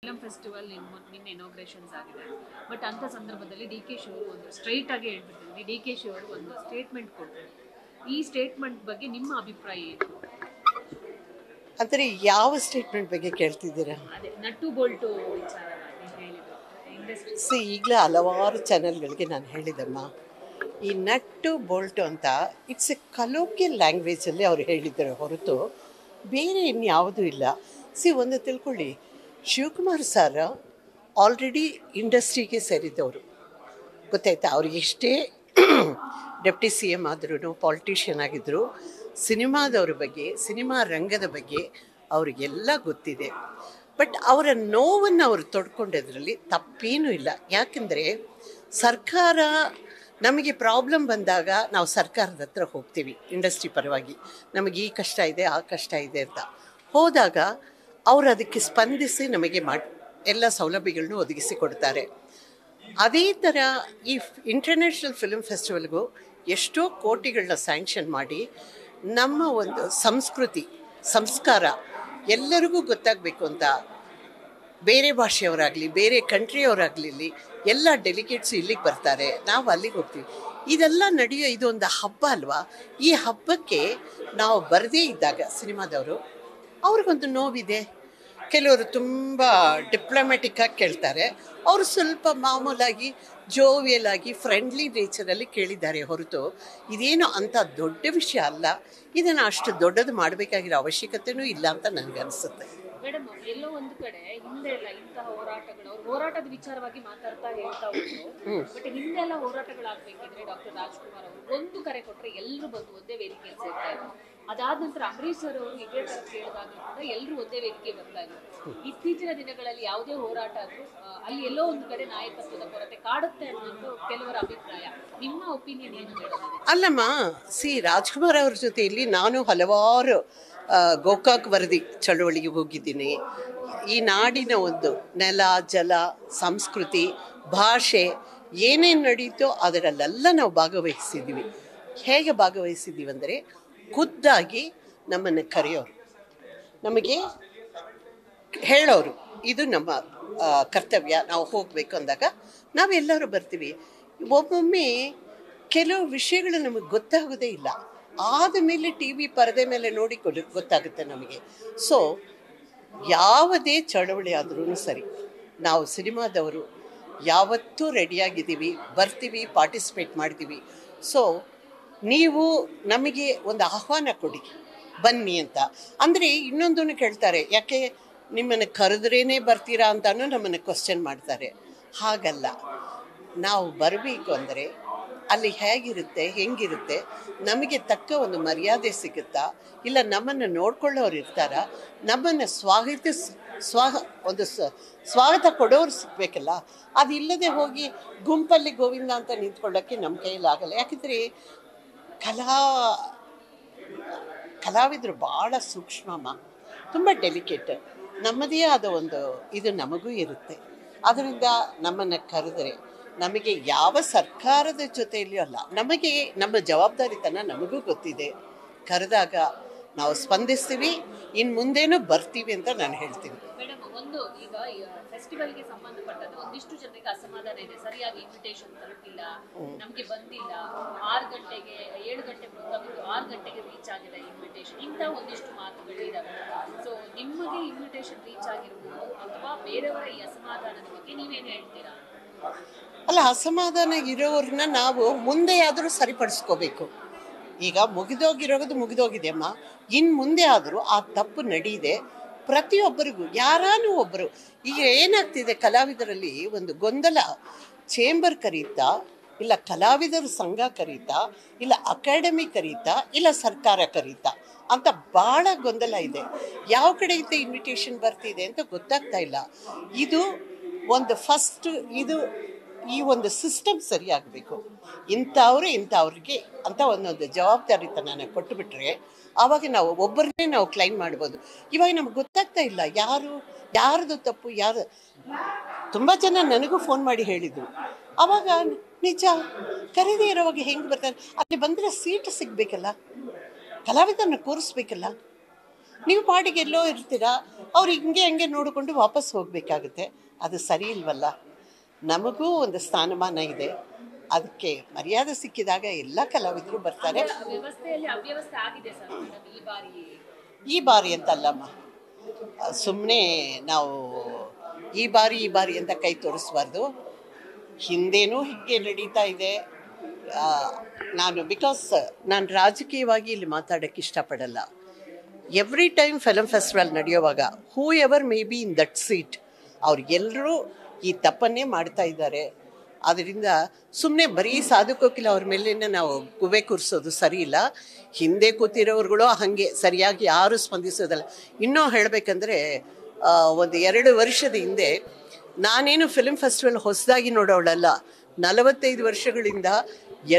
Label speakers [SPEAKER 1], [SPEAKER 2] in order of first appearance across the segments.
[SPEAKER 1] Film festival ನಿನ್ನೆ ಇನಾಗ್ರೇಷನ್ಸ್ ಆಗಿದೆ. But ಅಂತ ಸಂದರ್ಭದಲ್ಲಿ ಡಿ ಕೆ ಶಿ ಅವರು ಒಂದು ಸ್ಟ್ರೈಟ್ ಆಗಿ ಹೇಳ್ಬಿಟ್ಟಿದ್ವಿ. ಡಿ ಕೆ ಶಿ ಅವರು ಒಂದು ಸ್ಟೇಟ್ಮೆಂಟ್ ಕೊಟ್ಟರು. ಈ ಸ್ಟೇಟ್ಮೆಂಟ್ ಬಗ್ಗೆ ನಿಮ್ಮ ಅಭಿಪ್ರಾಯ ಏನು?
[SPEAKER 2] ಅಂದರೆ ಯಾವ ಸ್ಟೇಟ್ಮೆಂಟ್ ಬಗ್ಗೆ ಕೇಳ್ತಿದ್ದೀರಾ?
[SPEAKER 1] ಅದೇ ನಟ್ಟು ಬೋಲ್ಟು ವಿಚಾರವಾಗಿ ಹೇಳಿದ್ರು ಇಂಡಸ್ಟ್ರಿ.
[SPEAKER 2] ಈಗಲೇ ಹಲವಾರು ಚಾನೆಲ್ಗಳಿಗೆ ನಾನು ಹೇಳಿದಮ್ಮ, ಈ ನಟ್ಟು ಬೋಲ್ಟು ಅಂತ ಇಟ್ಸ್ ಎ ಕಲೋಕಿಯಲ್ ಲ್ಯಾಂಗ್ವೇಜಲ್ಲಿ ಅವ್ರು ಹೇಳಿದ್ದಾರೆ ಹೊರತು ಬೇರೆ ಇನ್ಯಾವುದೂ ಇಲ್ಲ. ಒಂದು ತಿಳ್ಕೊಳ್ಳಿ, ಶಿವಕುಮಾರ್ ಸರ್ ಆಲ್ರೆಡಿ ಇಂಡಸ್ಟ್ರಿಗೆ ಸೇರಿದವರು, ಗೊತ್ತಾಯ್ತಾ? ಅವ್ರಿಗೆ ಎಷ್ಟೇ ಡೆಪ್ಟಿ ಸಿ ಎಮ್ ಆದ್ರೂ, ಪಾಲಿಟಿಷಿಯನ್ ಆಗಿದ್ದರು, ಸಿನಿಮಾದವ್ರ ಬಗ್ಗೆ, ಸಿನಿಮಾ ರಂಗದ ಬಗ್ಗೆ ಅವರಿಗೆಲ್ಲ ಗೊತ್ತಿದೆ. ಬಟ್ ಅವರ ನೋವನ್ನು ಅವರು ತೊಡ್ಕೊಂಡದ್ರಲ್ಲಿ ತಪ್ಪೇನೂ ಇಲ್ಲ. ಯಾಕೆಂದರೆ ಸರ್ಕಾರ ನಮಗೆ ಪ್ರಾಬ್ಲಮ್ ಬಂದಾಗ ನಾವು ಸರ್ಕಾರದ ಹತ್ರ ಹೋಗ್ತೀವಿ ಇಂಡಸ್ಟ್ರಿ ಪರವಾಗಿ, ನಮಗೆ ಈ ಕಷ್ಟ ಇದೆ ಆ ಕಷ್ಟ ಇದೆ ಅಂತ ಹೋದಾಗ ಅವರು ಅದಕ್ಕೆ ಸ್ಪಂದಿಸಿ ನಮಗೆ ಎಲ್ಲ ಸೌಲಭ್ಯಗಳನ್ನು ಒದಗಿಸಿ ಕೊಡ್ತಾರೆ. ಅದೇ ಥರ ಈ ಇಂಟರ್ನ್ಯಾಷನಲ್ ಫಿಲ್ಮ್ ಫೆಸ್ಟಿವಲ್ಗೂ ಎಷ್ಟೋ ಕೋಟಿಗಳನ್ನ ಸ್ಯಾಂಕ್ಷನ್ ಮಾಡಿ ನಮ್ಮ ಒಂದು ಸಂಸ್ಕೃತಿ ಸಂಸ್ಕಾರ ಎಲ್ಲರಿಗೂ ಗೊತ್ತಾಗಬೇಕು ಅಂತ ಬೇರೆ ಭಾಷೆಯವರಾಗಲಿ ಬೇರೆ ಕಂಟ್ರಿಯವರಾಗಲಿ ಎಲ್ಲ ಡೆಲಿಗೇಟ್ಸು ಇಲ್ಲಿಗೆ ಬರ್ತಾರೆ, ನಾವು ಅಲ್ಲಿಗೆ ಹೋಗ್ತೀವಿ. ಇದೆಲ್ಲ ನಡೆಯೋ ಇದೊಂದು ಹಬ್ಬ ಅಲ್ವಾ? ಈ ಹಬ್ಬಕ್ಕೆ ನಾವು ಬರದೇ ಇದ್ದಾಗ ಸಿನಿಮಾದವರು ಅವ್ರಿಗೊಂದು ನೋವಿದೆ. ಕೆಲವರು ತುಂಬ ಡಿಪ್ಲೊಮ್ಯಾಟಿಕ್ಕಾಗಿ ಕೇಳ್ತಾರೆ, ಅವರು ಸ್ವಲ್ಪ ಮಾಮೂಲಾಗಿ ಜೋವಿಯಲಾಗಿ ಫ್ರೆಂಡ್ಲಿ ನೇಚರಲ್ಲಿ ಕೇಳಿದ್ದಾರೆ ಹೊರತು ಇದೇನು ಅಂಥ ದೊಡ್ಡ ವಿಷಯ ಅಲ್ಲ. ಇದನ್ನು ಅಷ್ಟು ದೊಡ್ಡದು ಮಾಡಬೇಕಾಗಿರೋ ಅವಶ್ಯಕತೆಯೂ ಇಲ್ಲ ಅಂತ ನನಗನ್ಸುತ್ತೆ.
[SPEAKER 1] ಮೇಡಮ್, ಎಲ್ಲೋ ಒಂದು ಕಡೆ ಹಿಂದೆ ಎಲ್ಲ ಇಂತಹ ಹೋರಾಟಗಳು, ಅವ್ರು ಹೋರಾಟದ ವಿಚಾರವಾಗಿ ಮಾತಾಡ್ತಾ ಹೇಳ್ತಾ ಹೋದ್ರು. ಬಟ್ ಹಿಂದೆ ಎಲ್ಲ ಹೋರಾಟಗಳಾಗಬೇಕಿದ್ರೆ ಡಾಕ್ಟರ್ ರಾಜ್ಕುಮಾರ್ ಅವರು ಒಂದು ಕರೆ ಕೊಟ್ಟರೆ ಎಲ್ಲರೂ ಬಂದು ಒಂದೇ ವೇದಿಕೆಯಲ್ಲಿ ಸೇರ್ತಾ ಇದ್ರು. ಅದಾದ ನಂತರ ಅಂಬರೀಶ್ ಸರ್ ಅವರು ಇದೇ ತರ ಕೇಳಿದಾಗಲೂ ಕೂಡ ಎಲ್ಲರೂ ಒಂದೇ ವೇದಿಕೆ ಬರ್ತಾ ಇದ್ರು. ಇತ್ತೀಚಿನ ದಿನಗಳಲ್ಲಿ ಯಾವುದೇ ಹೋರಾಟ ಆದ್ರೂ ಅಲ್ಲಿ ಎಲ್ಲೋ ಒಂದು ಕಡೆ ನಾಯಕತ್ವದ ಕೊರತೆ ಕಾಡುತ್ತೆ ಅನ್ನೋದು ಕೆಲವರ ಅಭಿಪ್ರಾಯ. ನಿಮ್ಮ ಒಪಿನಿಯನ್ ಏನು ಮೇಡಮ್?
[SPEAKER 2] ಅಲ್ಲಮ್ಮ, ರಾಜ್ಕುಮಾರ್ ಅವ್ರ ಜೊತೆಯಲ್ಲಿ ನಾನು ಹಲವಾರು ಗೋಕಾಕ್ ವರದಿ ಚಳುವಳಿಗೆ ಹೋಗಿದ್ದೀನಿ. ಈ ನಾಡಿನ ಒಂದು ನೆಲ ಜಲ ಸಂಸ್ಕೃತಿ ಭಾಷೆ ಏನೇನು ನಡೀತೋ ಅದರಲ್ಲೆಲ್ಲ ನಾವು ಭಾಗವಹಿಸಿದ್ದೀವಿ. ಹೇಗೆ ಭಾಗವಹಿಸಿದ್ದೀವಿ ಅಂದರೆ ಖುದ್ದಾಗಿ ನಮ್ಮನ್ನು ಕರೆಯೋರು, ನಮಗೆ ಹೇಳೋರು, ಇದು ನಮ್ಮ ಕರ್ತವ್ಯ, ನಾವು ಹೋಗಬೇಕು ಅಂದಾಗ ನಾವೆಲ್ಲರೂ ಬರ್ತೀವಿ. ಒಮ್ಮೊಮ್ಮೆ ಕೆಲವು ವಿಷಯಗಳು ನಮಗೆ ಗೊತ್ತಾಗೋದೇ ಇಲ್ಲ, ಆದಮೇಲೆ ಟಿ ವಿ ಪರದೆ ಮೇಲೆ ನೋಡಿಕೊಂಡು ಗೊತ್ತಾಗುತ್ತೆ ನಮಗೆ. ಸೊ ಯಾವುದೇ ಚಳವಳಿ ಆದ್ರೂ ಸರಿ, ನಾವು ಸಿನಿಮಾದವರು ಯಾವತ್ತೂ ರೆಡಿಯಾಗಿದ್ದೀವಿ, ಬರ್ತೀವಿ, ಪಾರ್ಟಿಸಿಪೇಟ್ ಮಾಡ್ತೀವಿ. ಸೊ ನೀವು ನಮಗೆ ಒಂದು ಆಹ್ವಾನ ಕೊಡಿ, ಬನ್ನಿ ಅಂತ. ಅಂದರೆ ಇನ್ನೊಂದನ್ನು ಕೇಳ್ತಾರೆ, ಯಾಕೆ ನಿಮ್ಮನ್ನು ಕರೆದ್ರೇ ಬರ್ತೀರಾ ಅಂತಲೂ ನಮ್ಮನ್ನು ಕ್ವಶನ್ ಮಾಡ್ತಾರೆ. ಹಾಗಲ್ಲ, ನಾವು ಬರಬೇಕು ಅಂದರೆ ಅಲ್ಲಿ ಹೇಗಿರುತ್ತೆ ಹೆಂಗಿರುತ್ತೆ, ನಮಗೆ ತಕ್ಕ ಒಂದು ಮರ್ಯಾದೆ ಸಿಗುತ್ತಾ, ಇಲ್ಲ ನಮ್ಮನ್ನು ನೋಡ್ಕೊಳ್ಳೋರು ಇರ್ತಾರ, ನಮ್ಮನ್ನು ಸ್ವಾಗತ ಕೊಡೋರು ಸಿಗಬೇಕಲ್ಲ. ಅದಿಲ್ಲದೆ ಹೋಗಿ ಗುಂಪಲ್ಲಿ ಗೋವಿಂದ ಅಂತ ನಿಂತ್ಕೊಳ್ಳೋಕ್ಕೆ ನಮ್ಮ ಕೈಯಲ್ಲಾಗಲ್ಲ. ಯಾಕೆಂದರೆ ಕಲಾವಿದರು ಭಾಳ ಸೂಕ್ಷ್ಮಮ್ಮ, ತುಂಬ ಡೆಲಿಕೇಟ್, ನಮ್ಮದೇ ಆದ ಒಂದು ಇದು ನಮಗೂ ಇರುತ್ತೆ. ಅದರಿಂದ ನಮ್ಮನ್ನು ಕರೆದರೆ ನಮಗೆ ಯಾವ ಸರ್ಕಾರದ ಜೊತೆಯಲ್ಲಿಯೂ ಅಲ್ಲ, ನಮಗೆ ನಮ್ಮ ಜವಾಬ್ದಾರಿತನ ನಮಗೂ ಗೊತ್ತಿದೆ. ಕರೆದಾಗ ನಾವು ಸ್ಪಂದಿಸ್ತೀವಿ, ಇನ್ನು ಮುಂದೇನೂ ಬರ್ತೀವಿ ಅಂತ ನಾನು ಹೇಳ್ತೀನಿ.
[SPEAKER 1] ಮೇಡಮ್, ಒಂದು ಈಗ ಫೆಸ್ಟಿವಲ್ಗೆ ಸಂಬಂಧಪಟ್ಟಂತೆ ಒಂದಿಷ್ಟು ಜನರಿಗೆ ಅಸಮಾಧಾನ ಇದೆ, ಸರಿಯಾಗಿ ಇನ್ವಿಟೇಷನ್ ತಲುಪಿಲ್ಲ, ನಮಗೆ ಬಂದಿಲ್ಲ, 6 ಗಂಟೆಗೆ 7 ಗಂಟೆ ಪ್ರೋಗ್ರಾಮ್ 6 ಗಂಟೆಗೆ ರೀಚ್ ಆಗಿದೆ ಇನ್ವಿಟೇಷನ್, ಇಂಥ ಒಂದಿಷ್ಟು ಮಾತುಗಳಿದ್ದಾವೆ. ಸೊ ನಿಮಗೆ ಇನ್ವಿಟೇಷನ್ ರೀಚ್ ಆಗಿರ್ಬೋದು ಅಥವಾ ಬೇರೆಯವರ ಈ ಅಸಮಾಧಾನದ ಬಗ್ಗೆ ನೀವೇನು ಹೇಳ್ತೀರಾ?
[SPEAKER 2] ಅಲ್ಲ, ಅಸಮಾಧಾನ ಇರೋರನ್ನ ನಾವು ಮುಂದೆ ಆದರೂ ಸರಿಪಡಿಸ್ಕೋಬೇಕು. ಈಗ ಮುಗಿದೋಗಿದೆ ಅಮ್ಮ, ಇನ್ನು ಮುಂದೆ ಆದರೂ ಆ ತಪ್ಪು ನಡೆಯಿದೆ. ಪ್ರತಿಯೊಬ್ಬರಿಗೂ ಯಾರಾನೂ ಒಬ್ಬರು, ಈಗ ಏನಾಗ್ತಿದೆ ಕಲಾವಿದರಲ್ಲಿ ಒಂದು ಗೊಂದಲ, ಚೇಂಬರ್ ಕರೀತಾ, ಇಲ್ಲ ಕಲಾವಿದರ ಸಂಘ ಕರೀತಾ, ಇಲ್ಲ ಅಕಾಡೆಮಿ ಕರೀತಾ, ಇಲ್ಲ ಸರ್ಕಾರ ಕರೀತಾ ಅಂತ ಭಾಳ ಗೊಂದಲ ಇದೆ. ಯಾವ ಕಡೆಯಿಂದ ಇನ್ವಿಟೇಷನ್ ಬರ್ತಿದೆ ಅಂತ ಗೊತ್ತಾಗ್ತಾ ಇಲ್ಲ. ಇದು ಒಂದು ಫಸ್ಟ್ ಈ ಒಂದು ಸಿಸ್ಟಮ್ ಸರಿಯಾಗಬೇಕು. ಇಂಥವ್ರಿಗೆ ಅಂತ ಒಂದೊಂದು ಜವಾಬ್ದಾರಿತನ ಕೊಟ್ಟುಬಿಟ್ರೆ ಆವಾಗ ನಾವು ಒಬ್ಬರನ್ನೇ ನಾವು ಕ್ಲೈಮ್ ಮಾಡ್ಬೋದು. ಇವಾಗ ನಮ್ಗೆ ಗೊತ್ತಾಗ್ತಾ ಇಲ್ಲ ಯಾರ್ದು ತಪ್ಪು ಯಾರು. ತುಂಬ ಜನ ನನಗೂ ಫೋನ್ ಮಾಡಿ ಹೇಳಿದರು, ಆವಾಗ ನಿಜ ಕರೀದೇ ಇರೋವಾಗ ಹೆಂಗೆ ಬರ್ತಾರೆ, ಅಲ್ಲಿ ಬಂದರೆ ಸೀಟ್ ಸಿಗಬೇಕಲ್ಲ, ಕಲಾವಿದರನ್ನ ಕೂರಿಸ್ಬೇಕಲ್ಲ. ನೀವು ಪಾಡಿಗೆ ಎಲ್ಲೋ ಇರ್ತೀರಾ, ಅವ್ರು ಹಂಗೆ ನೋಡಿಕೊಂಡು ವಾಪಸ್ ಹೋಗಬೇಕಾಗುತ್ತೆ. ಅದು ಸರಿ ಇಲ್ವಲ್ಲ. ನಮಗೂ ಒಂದು ಸ್ಥಾನಮಾನ ಇದೆ, ಅದಕ್ಕೆ ಮರ್ಯಾದೆ ಸಿಕ್ಕಿದಾಗ ಎಲ್ಲ ಕಲಾವಿದರು ಬರ್ತಾರೆ.
[SPEAKER 1] ವ್ಯವಸ್ಥೆಯಲ್ಲಿ ಅವ್ಯವಸ್ಥೆ ಆಗಿದೆ ಸರ್ ಮೇಡಮ್
[SPEAKER 2] ಈ ಬಾರಿ ಅಂತಲ್ಲಮ್ಮ, ಸುಮ್ಮನೆ ನಾವು ಈ ಬಾರಿ ಅಂತ ಕೈ ತೋರಿಸ್ಬಾರ್ದು. ಹಿಂದೇನೂ ಹೀಗೆ ನಡೀತಾ ಇದೆ. ನಾನು ರಾಜಕೀಯವಾಗಿ ಇಲ್ಲಿ ಮಾತಾಡೋಕ್ಕೆ ಇಷ್ಟಪಡಲ್ಲ. ಎವ್ರಿ ಟೈಮ್ ಫಿಲಮ್ ಫೆಸ್ಟಿವಲ್ ನಡೆಯುವಾಗ whoever may be in that seat, ಅವ್ರಿಗೆಲ್ಲರೂ ಈ ತಪ್ಪನ್ನೇ ಮಾಡ್ತಾ ಇದ್ದಾರೆ. ಆದ್ದರಿಂದ ಸುಮ್ಮನೆ ಬರೀ ಸಾಧುಕೋಕಿಲ್ಲ ಅವ್ರ ಮೇಲೇನೆ ನಾವು ಗುಬೆ ಕೂರಿಸೋದು ಸರಿ ಇಲ್ಲ. ಹಿಂದೆ ಕೂತಿರೋರುಗಳು ಹಾಗೆ ಸರಿಯಾಗಿ ಯಾರೂ ಸ್ಪಂದಿಸೋದಲ್ಲ. ಇನ್ನೂ ಹೇಳಬೇಕಂದ್ರೆ 1-2 ವರ್ಷದ ಹಿಂದೆ ನಾನೇನು ಫಿಲ್ಮ್ ಫೆಸ್ಟಿವಲ್ ಹೊಸದಾಗಿ ನೋಡೋಳಲ್ಲ. 45 ವರ್ಷಗಳಿಂದ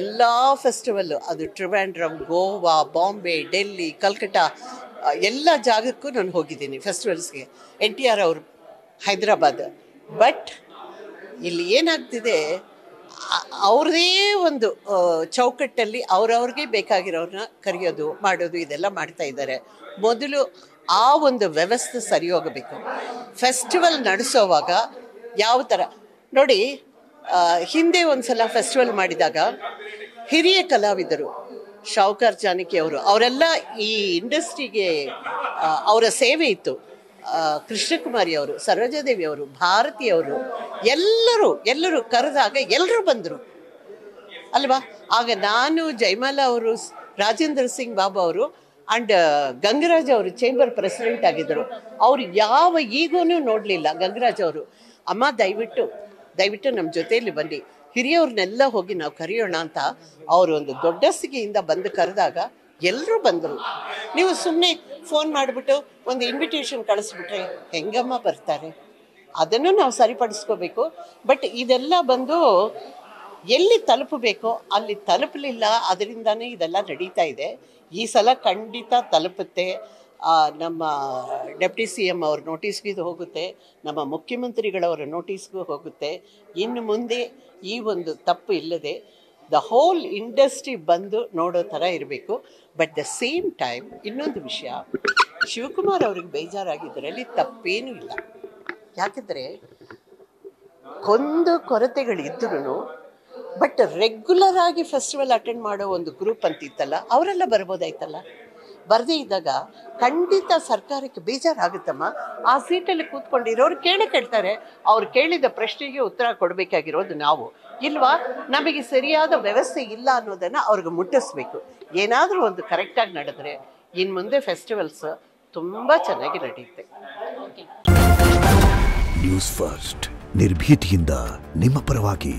[SPEAKER 2] ಎಲ್ಲ ಫೆಸ್ಟಿವಲ್ಲು, ಅದು ಟ್ರಿವಾಂಡ್ರಮ್, ಗೋವಾ, ಬಾಂಬೆ, ಡೆಲ್ಲಿ, ಕಲ್ಕಟ್ಟ, ಎಲ್ಲ ಜಾಗಕ್ಕೂ ನಾನು ಹೋಗಿದ್ದೀನಿ ಫೆಸ್ಟಿವಲ್ಸ್ಗೆ. NTR ಅವರು ಹೈದ್ರಾಬಾದ್. ಬಟ್ ಇಲ್ಲಿ ಏನಾಗ್ತಿದೆ, ಅವ್ರದೇ ಒಂದು ಚೌಕಟ್ಟಲ್ಲಿ ಅವ್ರವ್ರಿಗೆ ಬೇಕಾಗಿರೋರನ್ನ ಕರೆಯೋದು ಮಾಡೋದು ಇದೆಲ್ಲ ಮಾಡ್ತಾ ಇದ್ದಾರೆ. ಮೊದಲು ಆ ಒಂದು ವ್ಯವಸ್ಥೆ ಸರಿ ಹೋಗಬೇಕು. ಫೆಸ್ಟಿವಲ್ ನಡೆಸೋವಾಗ ಯಾವ ಥರ ನೋಡಿ, ಹಿಂದೆ ಒಂದು ಸಲ ಫೆಸ್ಟಿವಲ್ ಮಾಡಿದಾಗ ಹಿರಿಯ ಕಲಾವಿದರು ಶಾವ್ಕಾರ್ ಜಾನಕಿ ಅವರೆಲ್ಲ ಈ ಇಂಡಸ್ಟ್ರಿಗೆ ಅವರ ಸೇವೆ ಇತ್ತು. ಕೃಷ್ಣಕುಮಾರಿ ಅವರು, ಸರೋಜಾದೇವಿ ಅವರು, ಭಾರತಿಯವರು, ಎಲ್ಲರೂ ಕರೆದಾಗ ಎಲ್ಲರೂ ಬಂದರು ಅಲ್ವಾ. ಆಗ ನಾನು, ಜಯಮಾಲಾ ಅವರು, ರಾಜೇಂದ್ರ ಸಿಂಗ್ ಬಾಬು ಅವರು ಆ್ಯಂಡ್ ಗಂಗರಾಜ್ ಅವರು ಚೇಂಬರ್ ಪ್ರೆಸಿಡೆಂಟ್ ಆಗಿದ್ದರು. ಅವರು ಯಾವ ಈಗೋನೂ ನೋಡಲಿಲ್ಲ. ಗಂಗರಾಜ್ ಅವರು, ಅಮ್ಮ ದಯವಿಟ್ಟು ನಮ್ಮ ಜೊತೆಯಲ್ಲಿ ಬನ್ನಿ, ಹಿರಿಯವ್ರನ್ನೆಲ್ಲ ಹೋಗಿ ನಾವು ಕರೆಯೋಣ ಅಂತ ಅವರು ಒಂದು ದೊಡ್ಡಸ್ತಿಗೆಯಿಂದ ಬಂದು ಕರೆದಾಗ ಎಲ್ಲರೂ ಬಂದರು. ನೀವು ಸುಮ್ಮನೆ ಫೋನ್ ಮಾಡಿಬಿಟ್ಟು ಒಂದು ಇನ್ವಿಟೇಷನ್ ಕಳಿಸ್ಬಿಟ್ರೆ ಹೆಂಗಮ್ಮ ಬರ್ತಾರೆ? ಅದನ್ನು ನಾವು ಸರಿಪಡಿಸ್ಕೋಬೇಕು. ಬಟ್ ಇದೆಲ್ಲ ಬಂದು ಎಲ್ಲಿ ತಲುಪಬೇಕೋ ಅಲ್ಲಿ ತಲುಪಲಿಲ್ಲ. ಅದರಿಂದನೇ ಇದೆಲ್ಲ ನಡೀತಾ ಇದೆ. ಈ ಸಲ ಖಂಡಿತ ತಲುಪುತ್ತೆ. ನಮ್ಮ ಡೆಪ್ಟಿ CM ಅವ್ರ ನೋಟಿಸ್ಗೂ ಇದು ಹೋಗುತ್ತೆ, ನಮ್ಮ ಮುಖ್ಯಮಂತ್ರಿಗಳವರ ನೋಟಿಸ್ಗೂ ಹೋಗುತ್ತೆ. ಇನ್ನು ಮುಂದೆ ಈ ಒಂದು ತಪ್ಪು ಇಲ್ಲದೆ ದ ಹೋಲ್ ಇಂಡಸ್ಟ್ರಿ ಬಂದು ನೋಡೋ ಥರ ಇರಬೇಕು. ಬಟ್ ದ ಸೇಮ್ ಟೈಮ್ ಇನ್ನೊಂದು ವಿಷಯ, ಶಿವಕುಮಾರ್ ಅವ್ರಿಗೆ ಬೇಜಾರಾಗಿದ್ದರಲ್ಲಿ ತಪ್ಪೇನೂ ಇಲ್ಲ. ಯಾಕೆಂದರೆ ಕೊರತೆಗಳಿದ್ರೂ ಬಟ್ ರೆಗ್ಯುಲರ್ ಆಗಿ ಫೆಸ್ಟಿವಲ್ ಅಟೆಂಡ್ ಮಾಡೋ ಒಂದು ಗ್ರೂಪ್ ಅಂತಿತ್ತಲ್ಲ, ಅವರೆಲ್ಲ ಬರ್ಬೋದಾಯ್ತಲ್ಲ. ಬರದೇ ಇದ್ದಾಗ ಖಂಡಿತ ಸರ್ಕಾರಕ್ಕೆ ಬೇಜಾರಾಗುತ್ತಮ್ಮ. ಆ ಸೀಟಲ್ಲಿ ಕೂತ್ಕೊಂಡಿರೋರು ಕೇಳ್ತಾರೆ, ಅವ್ರು ಕೇಳಿದ ಪ್ರಶ್ನೆಗೆ ಉತ್ತರ ಕೊಡಬೇಕಾಗಿರೋದು ನಾವು ಇಲ್ವಾ. ನಮಗೆ ಸರಿಯಾದ ವ್ಯವಸ್ಥೆ ಇಲ್ಲ ಅನ್ನೋದನ್ನು ಅವ್ರಿಗೆ ಮುಟ್ಟಿಸ್ಬೇಕು. ಏನಾದರೂ ಒಂದು ಕರೆಕ್ಟಾಗಿ ನಡೆದ್ರೆ ಇನ್ನು ಮುಂದೆ ಫೆಸ್ಟಿವಲ್ಸ್ ತುಂಬ ಚೆನ್ನಾಗಿ ನಡೆಯುತ್ತೆ.
[SPEAKER 3] ನ್ಯೂಸ್ ಫಸ್ಟ್, ನಿರ್ಭೀತಿಯಿಂದ ನಿಮ್ಮ ಪರವಾಗಿ.